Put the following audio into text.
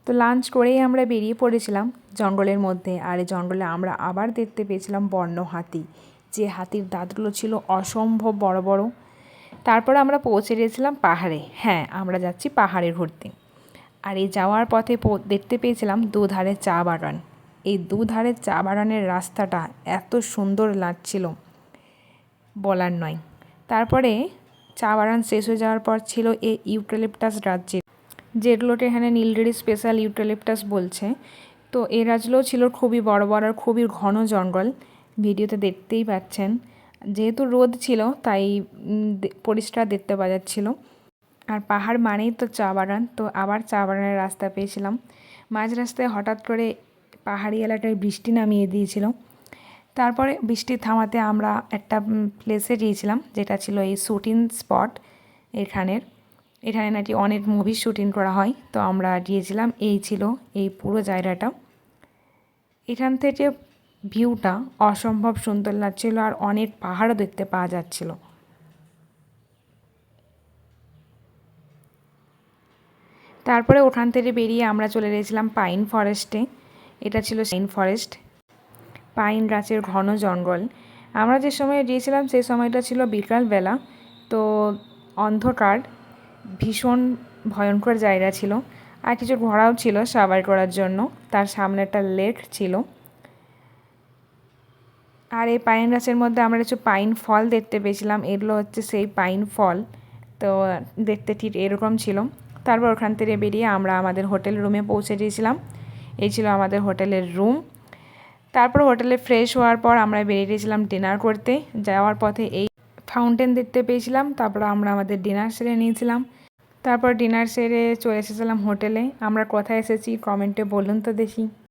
তো লাঞ্চ করেই আমরা বেরিয়ে পড়েছিলাম জঙ্গলের মধ্যে। আর এই জঙ্গলে আমরা আবার দেখতে পেয়েছিলাম বন্য হাতি, যে হাতির দাঁতগুলো ছিল অসম্ভব বড় বড়। তারপর আমরা পৌঁছে গিয়েছিলাম পাহাড়ে। হ্যাঁ, আমরা যাচ্ছি পাহাড়ে ঘুরতে। আর এই যাওয়ার পথে দেখতে পেয়েছিলাম দুধারে চা বাগান। এই দুধারে চা বাগানের রাস্তাটা এত সুন্দর লাগছিল, বলার নয়। তারপরে চা বাগান শেষ হয়ে যাওয়ার পর ছিল এই ইউক্যালিপটাস গাছ, যেগুলোকে এখানে নীলগিরি স্পেশাল ইউক্যালিপটাস বলছে। তো এই গাছগুলোও ছিল খুবই বড় বড় আর খুবই ঘন জঙ্গল, ভিডিওতে দেখতেই পাচ্ছেন। যেহেতু রোদ ছিল তাই পরিষ্কার দেখতে পাওয়া যাচ্ছিল। আর পাহাড় মানেই তো চা বাগান, তো আবার চা বাগানের রাস্তা পেয়েছিলাম। মাঝ রাস্তায় হঠাৎ করে পাহাড়ি এলাকায় বৃষ্টি নামিয়ে দিয়েছিল। তারপরে বৃষ্টি থামাতে আমরা একটা প্লেসে গিয়েছিলাম, যেটা ছিল এই শুটিং স্পট এখানে নাকি অনেক মুভি শুটিং করা হয়। তো আমরা গিয়েছিলাম, এই ছিল এই পুরো জায়গাটা। এখান থেকে ভিউটা অসম্ভব সুন্দর লাগছিল আর অনেক পাহাড়ও দেখতে পাওয়া যাচ্ছিল। তারপরে ওখান থেকে বেরিয়ে আমরা চলে গেছিলাম পাইন ফরেস্টে। এটা ছিল পাইন ফরেস্ট, পাইন গাছের ঘন জঙ্গল। আমরা যে সময় গিয়েছিলাম সেই সময়টা ছিল বিকালবেলা, তো অন্ধকার, ভীষণ ভয়ঙ্কর জায়গা ছিল। আর কিছু ঘোড়াও ছিল সাবাই করার জন্য, তার সামনে একটা লেক ছিল। আর এই পাইন গাছের মধ্যে আমরা কিছু পাইন ফল দেখতে পেয়েছিলাম, এগুলো হচ্ছে সেই পাইন ফল। তো দেখতে ঠিক এরকম ছিল। তারপর ওখান থেকে বেরিয়ে আমরা আমাদের হোটেল রুমে পৌঁছে গিয়েছিলাম। এই ছিল আমাদের হোটেলের রুম। তারপর হোটেলে ফ্রেশ হওয়ার পর আমরা বেরিয়ে গিয়েছিলাম ডিনার করতে। যাওয়ার পথে এই ফাউন্টেন দেখতে পেয়েছিলাম, তারপর আমরা আমাদের ডিনার সেরে নিয়েছিলাম। তারপর ডিনার সেরে চলে এসেছিলাম হোটেলে। আমরা কোথায় এসেছি কমেন্টে বলুন তো দেখি।